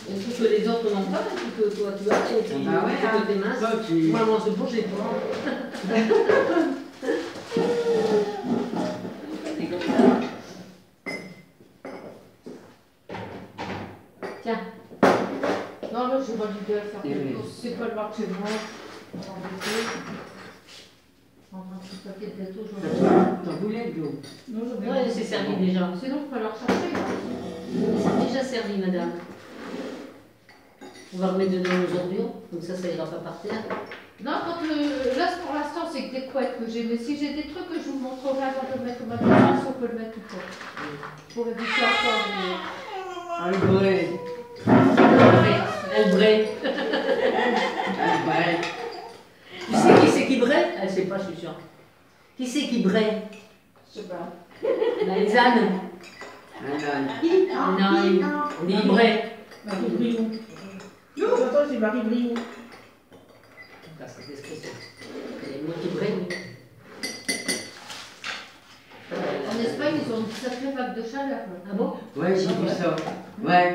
Et tout que les autres n'ont pas, tout que toi tu as, et puis que tes mains. Moi, mon secours, j'ai pas. Tiens. Non, là, j'ai pas dû faire quelque chose. C'est pas le marché de moi. On prend un petit paquet de gâteaux, T'en voulais de l'eau? Oui, c'est servi déjà. Sinon, je peux leur chercher. C'est déjà servi, madame. On va remettre dedans nos ordures, comme ça ira pas par terre. Non, là, pour l'instant, c'est que des couettes que j'ai. Mais si j'ai des trucs que je vous montrerai avant de le mettre au magasin, si on peut le mettre ou pas. Pour éviter encore. Elle braie. Elle braie. Elle braie. Tu sais qui c'est qui braie? Elle sait pas, je suis sûre. Qui c'est qui braie? Je sais pas. Les ânes. Non, on dit braie. Marie Briou. Non, j'entends, c'est Marie Briou. C'est l'expression. Les mots qui braient, oui. En Espagne, ils ont une sacrée vague de chaleur. Ah bon? Ouais, j'ai vu ça. Ouais.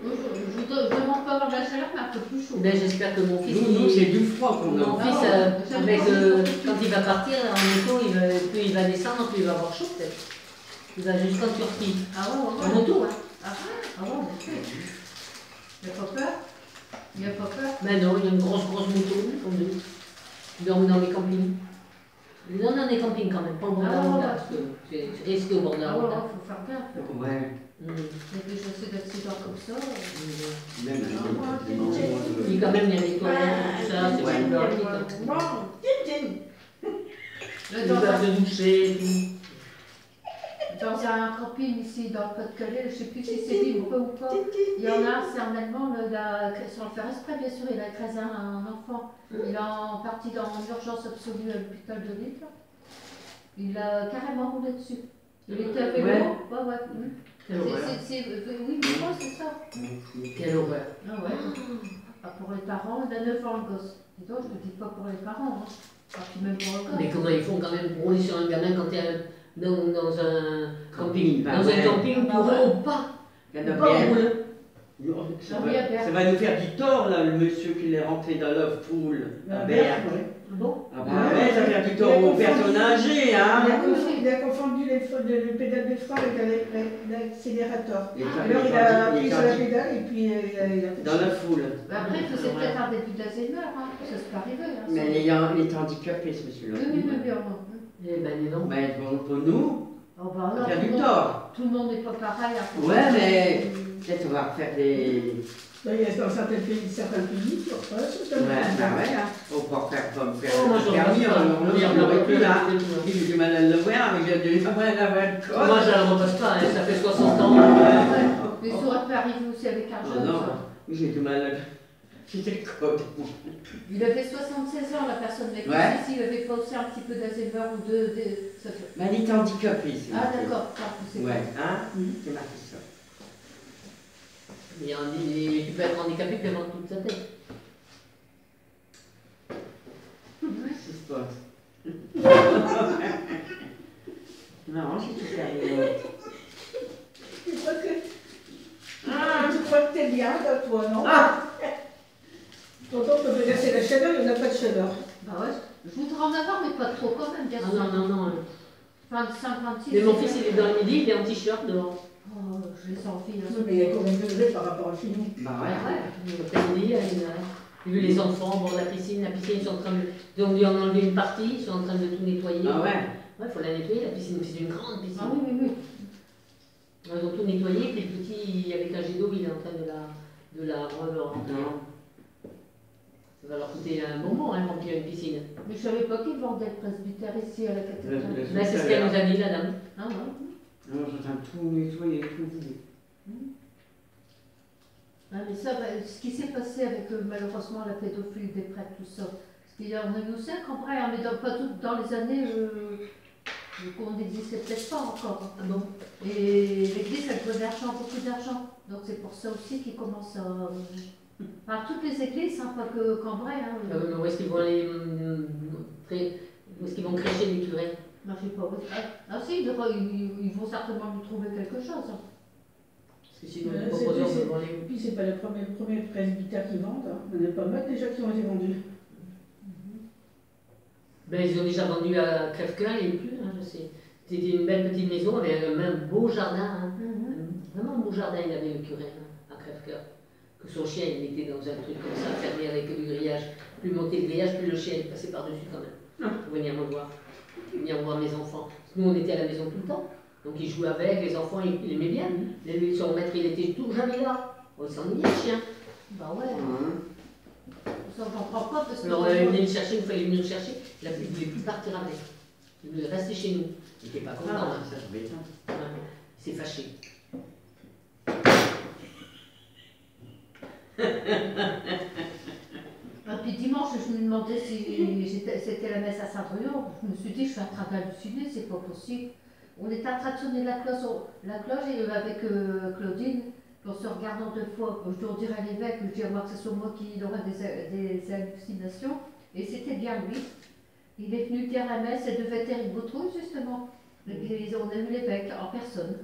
Je demande pas avoir de la chaleur, mais un peu plus chaud. Ben, j'espère que mon fils. Nous, c'est du froid qu'on a. Mon fils, quand il va partir en moto, plus il va descendre, plus il va avoir chaud peut-être. Il va jusqu'en Turquie. Ah ouais, en moto, hein. Ah ouais, bien sûr. Il n'y a pas peur? Il n'y a pas peur? Ben non, il y a une grosse moto, comme nous. Ils dorment dans les campings. Ils dorment dans les campings quand même, pas au bord de la route, parce que c'est risqué au bord de la route. Il faut faire gaffe. Ouais. Il y a des chaussées d'accidents comme ça. Même Puis quand même, il y a des toilettes, tout ça, c'est pas une pratique. Le temps de doucher et tout. Dans un camping ici dans le Pas-de-Calais, je ne sais plus si c'est libre ou pas, il y en a, c'est un Allemand, sans le faire exprès bien sûr, il a écrasé un enfant. Il est parti dans l'urgence absolue à l'hôpital de Lille. Il a carrément roulé dessus. Il était à vélo. Ouais. Oui, mais moi c'est ça. Quelle horreur. Ah ouais. Pas pour les parents, il a 9 ans le gosse. Et donc je ne dis pas pour les parents, hein. Même pour le gosse. Mais comment ils font quand même pour rouler sur un gamin quand il y a dans un camping? Dans un camping, pour eux ou pas? Ça va nous faire du tort, là, le monsieur qui est rentré dans la foule. Bon. Ah ouais, ça fait du tort aux personnes âgées, hein. Il a confondu le pédale de frein avec l'accélérateur. Alors il a a appuyé sur la pédale et puis il a fait dans la foule. Après, il faisait peut-être un début d'Alzheimer, hein. Ça se peut arriver. Hein, mais il est handicapé, ce monsieur-là. Oui, bien. Eh ben, dis donc. Mais bon, pour nous, ça fait du tort. Tout le monde n'est pas pareil. Ouais, mais peut-être on va faire des... Il y a dans certains pays, qui on peut faire comme faire un permis, on n'aurait plus là. J'ai du mal à le voir, mais j'ai du mal à voir le code. Moi, je ne le repasse pas, hein, ça fait 60 ans. Mais ça aurait pu arriver aussi avec un jeune. Non, j'ai du mal à... C'était le code. Il avait 76 ans, la personne avec ici, il avait pas aussi un petit peu d'Alzheimer ou de... Mais il est handicapé, c'est Ah d'accord, ouais, hein, c'est marqué ça. Tu peux être handicapé devant toute sa tête. C'est pas. C'est marrant, c'est tout sérieux. Tu crois que t'es bien, toi, non? Tonton peut me laisser la chaleur, il n'y en a pas de chaleur. Bah ouais, je voudrais en avoir, mais pas trop quand même, bien sûr. Non. 25, 26. Mais mon fils, il est dans le midi, il est en t-shirt dehors. Oh, je l'ai senti. Non, mais il y a combien de degrés par rapport à chez nous? Bah ouais. J'ai vu les enfants au bord de la piscine, ils sont en train de... Donc, ils ont enlevé une partie, ils sont en train de tout nettoyer. Ah ouais? Ouais, il faut la nettoyer, la piscine, c'est une grande piscine. Ah oui. Ils ont tout nettoyé, puis le petit, avec un jet d'eau, il est en train de la rentrer. Ça va leur coûter un bonbon, hein, remplir une piscine. Mais je savais pas qu'ils vendaient le presbytère ici à la cathédrale. Là, c'est ce qu'elle nous a dit, la dame. Ah ouais. Non, je suis en train de tout nettoyer, tout vider. Ah, mais ça, ce qui s'est passé avec malheureusement la pédophilie des prêtres, tout ça. Parce qu'il y a, on a vu aussi un Cambrai, hein, mais pas toutes dans les années qu'on n'existait peut-être pas encore. Ah bon. Et l'église, elle veut de l'argent, beaucoup d'argent. Donc c'est pour ça aussi qu'ils commencent à. Enfin, toutes les églises, hein, pas que Cambrai. Hein, où est-ce qu'ils vont aller où est-ce qu'ils vont crécher les curés? Je ne sais pas. Ah si, ils vont certainement lui trouver quelque chose. Hein. Parce que sinon, les proposeurs devant les. Puis c'est pas le premier presbytère qui vendent. Hein. Il y en a pas mal déjà qui ont été vendus. Ben, ils ont déjà vendu à Crèvecoeur, il n'y a plus, hein, je sais. C'était une belle petite maison avec un beau jardin. Hein. Vraiment un beau jardin, il avait le curé hein, à Crèvecoeur. Que son chien, il était dans un truc comme ça, fermé avec du grillage. Plus monter le grillage, plus le chien il passait par-dessus quand même. Pour venir me voir. Venir voir mes enfants. Nous, on était à la maison tout le temps. Donc il jouait avec, les enfants, il aimait bien. Lui, son maître, il était tout jamais là. On s'ennuyait, le chien. Bah ouais. Ça, j'en prends pas parce que. Alors, il venait le chercher, une fois il est venu le chercher, il ne voulait plus partir avec. Il voulait rester chez nous. Il n'était pas content. Ah, ça se m'étonne. Ouais, il s'est fâché. Et puis dimanche, je me demandais si c'était la messe à Saint-Brieuc. Je me suis dit, je suis en train d'halluciner, c'est pas possible. On était en train de sonner la cloche et avec Claudine, on se regardant deux fois. Je dois dire à l'évêque, je dis à moi que ce soit moi qui aurait des hallucinations. Et c'était bien lui. Il est venu dire la messe, et devait être Eric Bautrouille, justement. On a eu l'évêque en personne.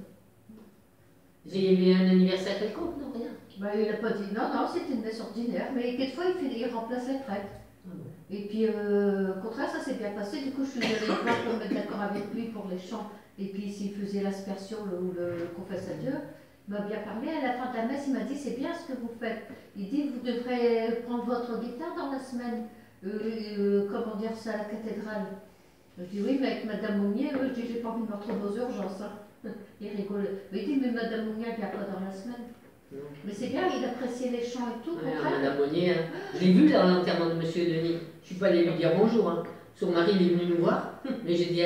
J'ai eu un anniversaire quelconque, non, rien. Bah, il n'a pas dit non, c'était une messe ordinaire, mais quelquefois il remplace les prêtres. Et puis, au contraire, ça s'est bien passé. Du coup, je suis allée le voir pour me mettre d'accord avec lui pour les chants. Et puis, s'il faisait l'aspersion ou le confesse à Dieu, il m'a bien parlé. À la fin de la messe, il m'a dit c'est bien ce que vous faites. Il dit vous devrez prendre votre guitare dans la semaine. Comment dire ça à la cathédrale. Je dis oui, mais avec Madame Mounier, je dis j'ai pas envie de me retrouver aux urgences. Hein. Il rigole. Mais il dit mais Madame Mounier, elle vient pas dans la semaine. Mais c'est bien, il appréciait les chants et tout. Ouais, Madame Monnier, hein. Je l'ai vu là, à l'enterrement de Monsieur Denis. Je suis pas allée lui dire bonjour. Hein. Son mari il est venu nous voir, mais j'ai dit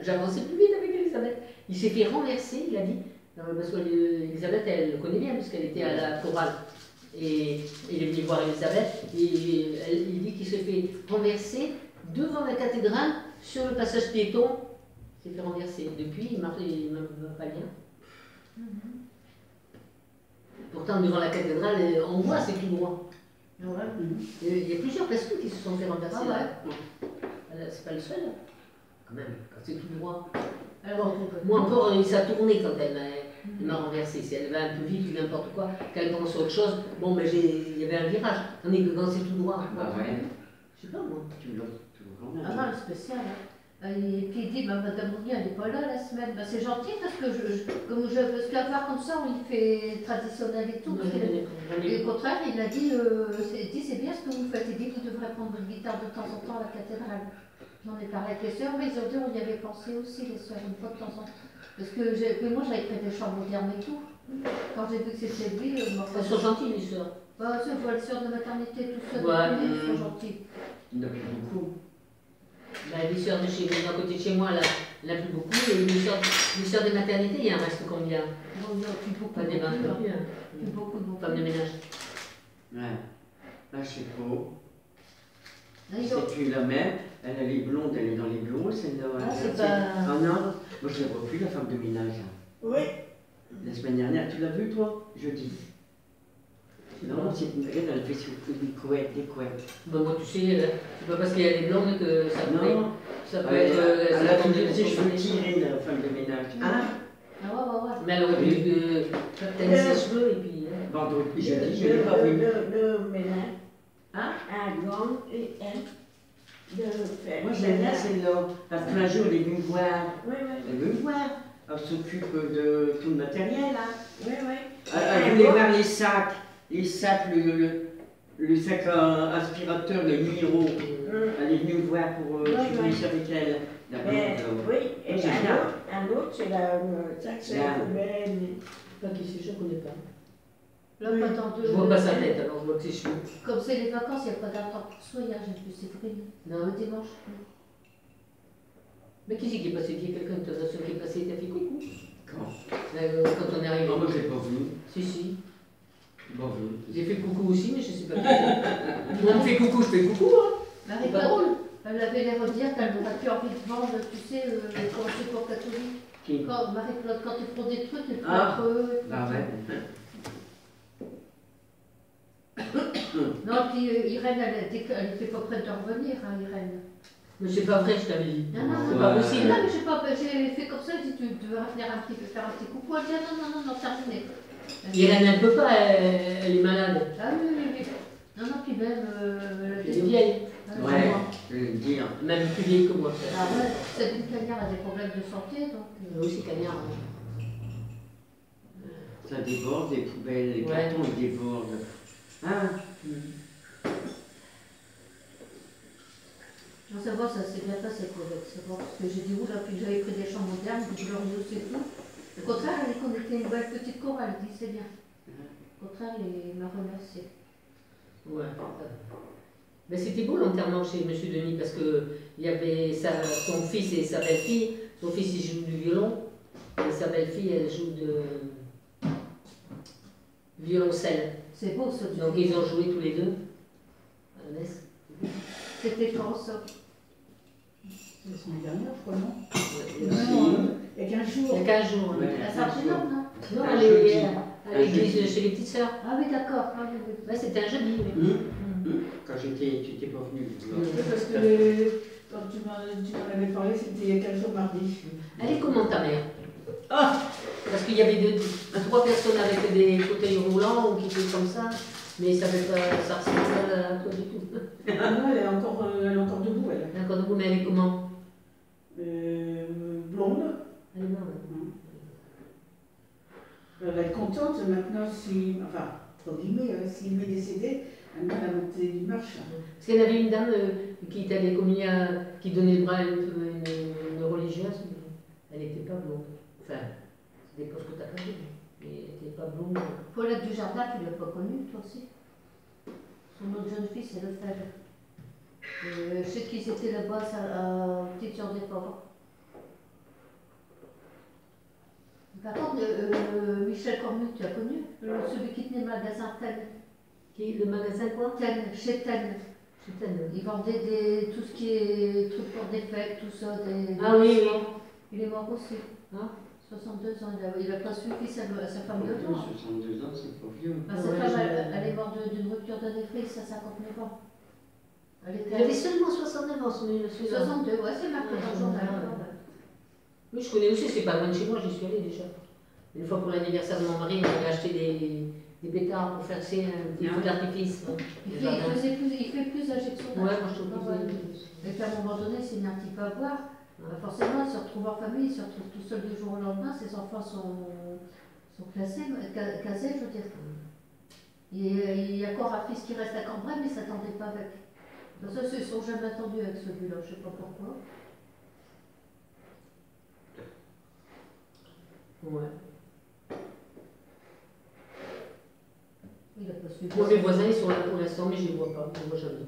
j'avançais plus vite avec Elisabeth. Il s'est fait renverser, il a dit. Parce que Elisabeth, elle le connaît bien, puisqu'elle était à la chorale. Et il est venu voir Elisabeth, et il dit qu'il s'est fait renverser devant la cathédrale, sur le passage piéton. Il s'est fait renverser. Depuis, il ne va pas bien. Pourtant, devant la cathédrale, on voit, c'est tout droit. Ouais. Il y a plusieurs personnes qui se sont fait renverser. Ah là. C'est pas le seul. Quand même, quand c'est tout droit. Alors, moi encore, ça a tourné quand elle m'a renversé. Si elle va un peu vite ou n'importe quoi, qu'elle pense à autre chose, bon, ben il y avait un virage. Tandis que quand c'est tout droit, je sais pas moi. Ah non, le spécial. Hein. Et puis il dit, Madame Mounier, elle n'est pas là la semaine. Ben, c'est gentil parce que comme je veux la voir comme ça, on y fait traditionnel et tout. Et au contraire, il a dit, c'est bien ce que vous faites. Il dit, vous devrez prendre votre guitare de temps en temps à la cathédrale. J'en ai parlé avec les sœurs, mais ils ont dit, on y avait pensé aussi, les sœurs, une fois de temps en temps. Parce que moi, j'avais fait des chants modernes et tout. Quand j'ai vu que c'était lui, elles sont gentilles, les sœurs. Bah, c'est les sœurs de maternité, tout ça, ils sont gentils. Il n'y en a plus beaucoup. Bah, les sœurs de chez moi, à côté de chez moi, là, il n'y en a plus beaucoup. Et les sœurs de maternité, il y en reste combien? Non, il n'y a plus beaucoup. Pas des bains, plus beaucoup. Femmes de ménage. Ouais. Là, je sais pas. C'est c'est plus la même. Elle est blonde, elle est dans les blonds, celle-là. C'est pas... Ah non, moi je la vois plus, la femme de ménage. Oui. La semaine dernière, tu l'as vue toi? Jeudi. Non, c'est une reine, elle fait surtout des couettes. Bah, moi, tu sais, c'est pas parce qu'il y a des blondes que ça peut, Non. ça peut être. Elle a des cheveux tirés, la femme de ménage. Ah ouais. Mais elle aurait pu teindre ses cheveux et puis. Vendredi, jeudi, je l'ai pas vue. Le ménage. Hein? À grande et elle. Moi j'aime bien celle-là. Parce qu'un jour, elle est venue me voir. Oui. Elle veut me voir. Elle s'occupe de tout le matériel. Hein. Oui. Elle voulait voir les sacs, le sac aspirateur, le numéro. Elle est venue me voir pour finir avec elle. La blonde, oui, et un autre, c'est la sac poubelle. Pas qui c'est, je ne connais pas. Là, pendant Je vois pas sa tête, alors je vois que c'est cheveux. Comme c'est les vacances, il n'y a pas d'attente pour soi. Hier, j'ai vu Séverine. Non. Le dimanche. Mais qui c'est qui est passé? Il y a quelqu'un de ta nation qui est passé, t'as fait coucou? Quand? Quand on est arrivé. Non, moi je l'ai pas vu. Si. Pas vu. J'ai fait coucou aussi, mais je sais pas. On me fait coucou, je fais coucou, hein. C'est pas drôle. Elle avait l'air de dire qu'elle n'aurait plus envie de vendre, tu sais, quand c'est pour catholique. Qui? Marie-Claude, quand ils font des trucs, ils font Ah. entre eux. Bah ouais. Non, puis Irène, elle était pas prête de revenir, hein, Irène. Mais c'est pas vrai, je t'avais dit. Non, C'est non, pas non, possible. j'ai fait comme ça, j'ai dit tu devrais venir faire un petit coucou. Elle dit non, terminé. Irène, elle ne peut pas, elle est malade. Ah oui, oui, oui. Non, non, puis même... Elle est vieille. Ouais, je vais le dire. Même plus vieille que moi. Ah ouais, Sabine Cagnard a des problèmes de santé, donc... Oui, c'est Cagnard. Ça déborde, les poubelles, les cartons, ils débordent. Ah. Non, c'est bon, ça s'est bien passé, Claudette, c'est bon, parce que j'ai dit, oula, puis j'avais pris des chants modernes, des glorieuses et tout. Au contraire, elle dit qu'on était une belle petite chorale, elle dit, c'est bien. Au contraire, il m'a remercié. Ouais. Mais c'était beau l'enterrement chez M. Denis, parce qu'il y avait son fils et sa belle-fille. Son fils, il joue du violon, et sa belle-fille, elle joue de violoncelle. C'est beau, ça. Donc ils ont joué tous les deux à la messe. C'était quand, ça? La semaine dernière, je crois, non? Non, Il y a 15 jours. il y a 15 jours. Ouais. À Saint-Prénom, non? Non, Un elle est jeudi. à l'église chez les petites sœurs. Ah oui, d'accord. Ah, oui, oui. Ouais, c'était un jeudi. Oui. Quand tu n'étais pas venu. Parce que quand tu m'en avais parlé, c'était il y a 15 jours mardi. Elle est comment ta mère? Parce qu'il y avait 3 personnes avec des fauteuils roulants ou qui étaient comme ça, mais ça ressemble pas à toi du tout. Ah non, elle est encore debout, elle. D'accord, donc mais elle est comment? Blonde. Elle est marrante. Elle va être contente maintenant si, enfin, entre guillemets, s'il m'est décédé, elle m'a la montée du marche. Parce qu'il y avait une dame qui était allée communier, qui donnait le bras à une religieuse, mais elle n'était pas blonde. Enfin, ça dépend ce que tu as pas vu, mais elle n'était pas blonde. Paulette Dujardin, tu ne l'as pas connue, toi aussi? Son autre jeune fille, c'est Lefebvre. Je sais qu'ils étaient là-bas à Petite-Sur-des-Ports. Par contre, Michel Cornu, tu as connu? Celui qui tenait le magasin Ten. Le magasin quoi? Ten, chez Ten. Chez Ten. Il vendait tout ce qui est trucs pour des fêtes, tout ça. Ah oui, oui. Il est mort aussi. Ah. 62 ans, il a pas suivi sa femme de temps. 62 ans, c'est pas vieux. Sa femme, elle est morte d'une rupture de néphrésis à 59 ans. Il avait seulement 69 ans, ce monsieur. 62, ouais, c'est marqué dans le journal. Oui, je connais aussi, c'est pas loin de chez moi, j'y suis allée déjà. Une fois pour l'anniversaire de mon mari, on avait acheté des pétards pour faire des feux d'artifice. Il fait plus âgé que son âge. Ouais, moi je trouve plus. Et qu'à un moment donné, il s'est mis un petit peu à boire. Forcément, il se retrouve en famille, il se retrouve tout seul du jour au lendemain, ses enfants sont casés, je veux dire. Il y a encore un fils qui reste à Cambrai, mais il ne s'attendait pas avec. Donc ça, ils ne sont jamais attendus avec celui-là, je ne sais pas pourquoi. Ouais. Il a pas suivi. Bon, mes voisins, ils sont là pour l'instant, mais je ne les vois pas, je ne les vois jamais.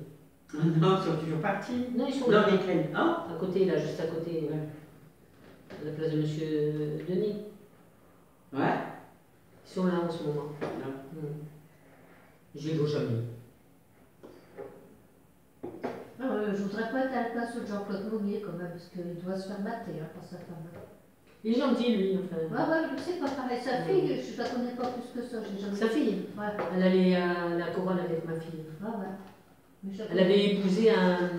Non, ils sont toujours partis. Non, ils sont Dans là. lesquels? À côté, là, juste à côté, à la place de monsieur Denis. Ouais. Ils sont là en ce moment. Je les vois jamais. Je voudrais pas être à la place de Jean-Claude Monnier quand même, parce qu'il doit se faire mater par sa femme. Il est gentil, lui, enfin. Ouais, je sais pas pareil. Sa fille, je la connais pas plus que ça. Sa fille? Ouais. Elle allait à la couronne avec ma fille. Ouais. Elle avait épousé un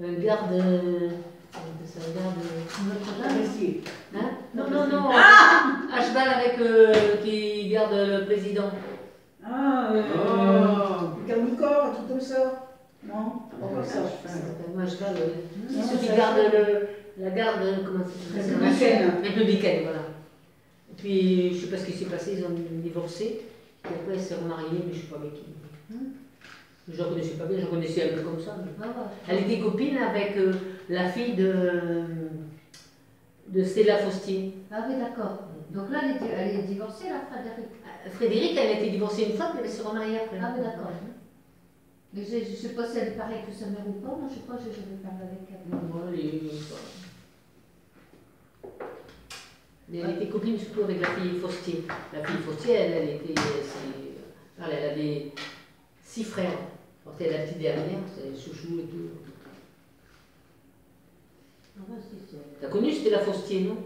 garde. Hein? Non. À cheval avec qui garde le président. Carnicor, un truc comme ça. Non, pas ça. Moi, je cheval. Non, Ceux qui ça, gardent la garde, comment ça s'appelle? Républicaine. Républicaine, voilà. Et puis, je sais pas ce qui s'est passé, ils ont divorcé. Et après, elle s'est remariée, mais je sais pas avec qui. Je la connaissais pas bien, je la connaissais un peu comme ça. Mais... Elle était copine avec la fille de Stella Faustier. Ah oui, d'accord. Donc là, elle est divorcée, là, Frédéric. Frédéric, elle a été divorcée une fois, puis elle s'est remariée après. Ah oui, d'accord. Mais je ne sais pas si elle est pareille que sa mère ou pas. Moi, je sais pas, j'ai jamais parlé avec elle. Elle était copine surtout avec la fille Faustier. La fille Faustier, elle avait 6 frères. C'était la petite dernière, c'était chouchou et tout. T'as connu Stella Faustier, non?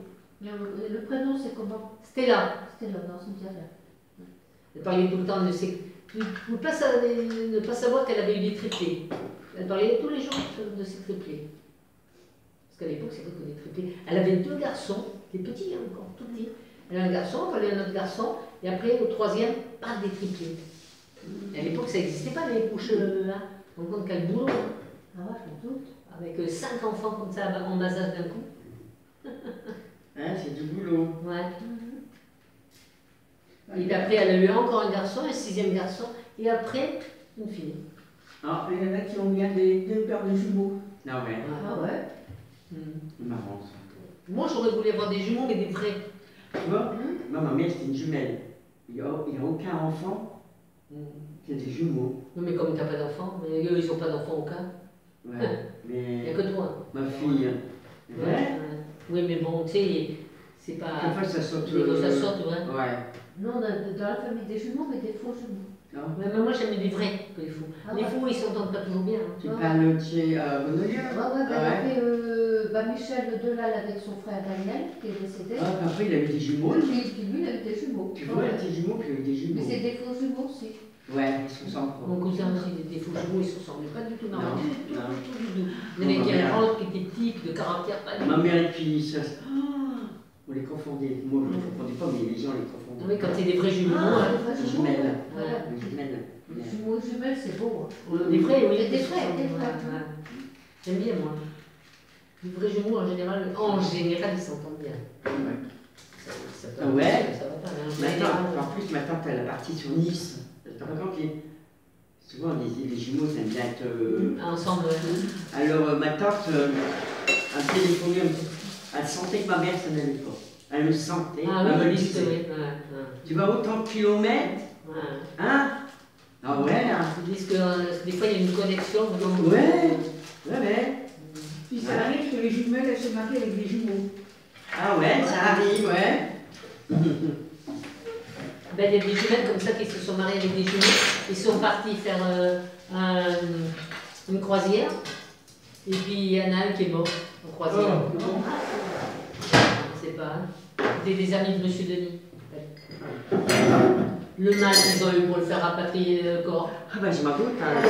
Le prénom, c'est comment? Stella. Stella, non, ça me dit rien. Elle parlait tout le temps de ses... ne pas savoir qu'elle avait eu des triplés. Elle parlait tous les jours de ses triplés. Parce qu'à l'époque, c'était que des triplés. Elle avait 2 garçons, des petits encore, tout petits. Elle a un garçon, elle a un autre garçon, et après, au troisième, pas des triplés. Et à l'époque, ça n'existait pas, les couches là. Donc, on a le boulot. Ah ouais, je me doute. Avec 5 enfants comme ça en bas âge d'un coup. Hein, c'est du boulot. Ouais. Et après, elle a eu encore un garçon, un 6e garçon, et après, une fille. Ah, Il y en a qui ont bien des 2 paires de jumeaux. ah ouais. Ah ouais. C'est marrant ça. Moi, j'aurais voulu avoir des jumeaux, mais des vrais. Tu vois, moi, ma mère, c'était une jumelle. Il n'y a aucun enfant qui a des jumeaux. Non, mais comme tu n'as pas d'enfants, mais eux, ils n'ont pas d'enfants au cas. Ouais, Il n'y mais a que toi. ma fille. Ouais. Oui, mais bon, tu sais, c'est pas. Quelquefois, ça saute. Ça saute, ouais. Ouais. Non, on a dans la famille des jumeaux, mais des faux jumeaux. Non. Ouais, mais moi, j'aime des vrais que les fous. Ah Les ouais. fous, ils s'entendent pas toujours bien. Hein. Tu parles tu es Monolieu. Ouais, Ah ouais. Michel Delal avec son frère Daniel, qui est décédé. Ah, après, il avait des jumeaux. Puis lui, il avait des jumeaux. Tu vois, il a des jumeaux, puis il a eu des jumeaux. Mais c'est des faux jumeaux aussi. Ouais, ils se ressemblent pas. Mon cousin aussi, des faux jumeaux, ils se ressemblent pas du tout. Non, Non, du tout, non. du tout, du tout. Il y en avait qui avaient un rôle qui était petit, de caractère pas du Ma tout. mère et puis ça. On les confondait. Moi, je ne les confondais pas, mais les gens les confondaient. Oui, quand c'est des vrais jumeaux, Ah, hein. des vrais Les jumeaux. jumelles. Ouais. Les jumelles. Les jumeaux jumelles, c'est beau. Hein. Des vrais, oui. Des vrais, des vrais. Ouais. J'aime bien, moi. Les vrais jumeaux, en général, ils s'entendent bien. Ouais. Ça Ah ouais. Ça va pas, hein. Maintenant, en plus, ma tante, elle est partie sur Nice. Je te raconte souvent, les jumeaux, ça aime bien être. Ensemble, ouais. Alors, ma tante a téléphoné, elle sentait que ma mère, ça n'allait pas. Elle le sentait, Ah elle me oui, le oui, disait. ouais. Tu vas autant de kilomètres, Ouais. hein? Ah ouais, hein? Ils disent que des fois, il y a une connexion. Ouais. Puis ça arrive que les jumelles, elles se marient avec des jumeaux. Ah ouais, ça arrive, ouais. Ben, il y a des jumelles comme ça qui se sont mariées avec des jumeaux. Ils sont partis faire une croisière. Et puis il y en a un qui est mort en croisière. Oh. Je ne sais pas. Hein. C'était des amis de Monsieur Denis. Le mal qu'ils ont eu pour le faire rapatrier le corps. Ah bah je m'en doute, hein.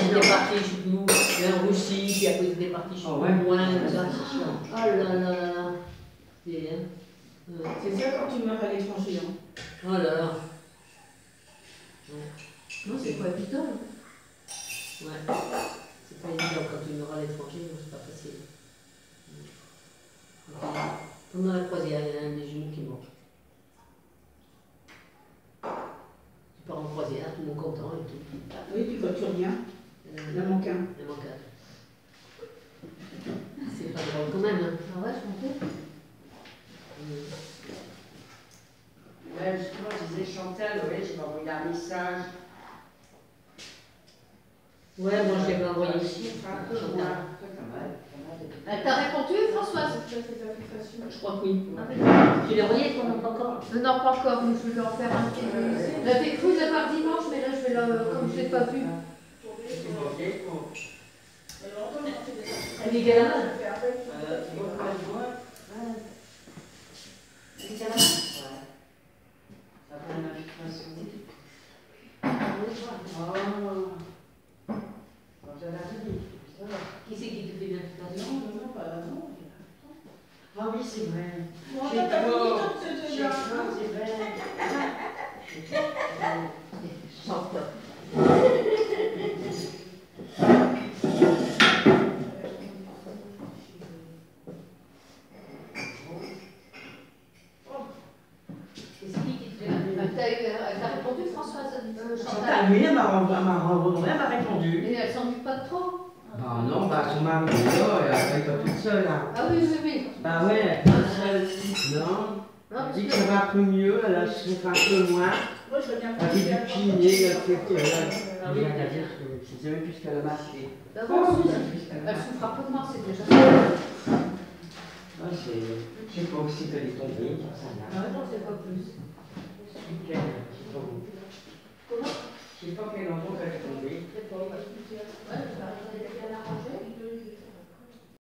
Ils étaient partis, je sais plus où, vers Roussy, puis après ils étaient partis, je sais Oh, plus ouais. loin, tout ça. C'est sûr. Oh là là là là. C'est, hein. C'est ça quand tu meurs à l'étranger. Hein. Oh là là. Non, c'est pas évident. Ouais. C'est pas évident quand tu meurs à l'étranger, c'est pas facile. Pendant la croisière, il y a un des jumeaux qui est mort. Tu pars en croisière, tout le monde content et tout. Oui, puis quand tu reviens, il en manque un. Il manque un. C'est pas drôle quand même. Hein. Ah ouais, je m'en fous. Ouais, justement, je disais Chantal, ouais, je m'ai envoyé un message. Ouais, moi je l'ai envoyé ici. Chantal. T'as répondu, Françoise? Je crois que oui. Ah, Tu l'as envoyé, toi, non, pas encore? non, pas encore, mais je vais lui en faire un petit peu. J'avais cru l'avoir dimanche, mais là, je vais comme je ne l'ai pas vu. Elle est galamane. Qui c'est qui te fait l'invitation? Ah oui, c'est vrai. Bon, Chez toi, t'as toi. fini ton pseudo, Chez là. toi, c'est vrai. Sans quoi? C'est qui te fait l'invitation? T'as répondu, Françoise? Chantal, oui, elle m'a répondu. Et elle s'ennuie pas trop? Ah non, bah son mari est là, elle est pas toute seule. Hein. Ah oui, oui, oui. Bah ouais, toute seule. Non. Non, Elle dit que ça va un peu mieux, elle a souffert un peu moins. Moi, je reviens Elle dit du kiné, elle fait que. Je sais même plus ce qu'elle a marqué. D'abord, elle souffre un peu moins, c'est déjà ça. Ah, je sais pas aussi qu'elle est tombée, ça Non, j'en sais pas plus. Je sais pas quel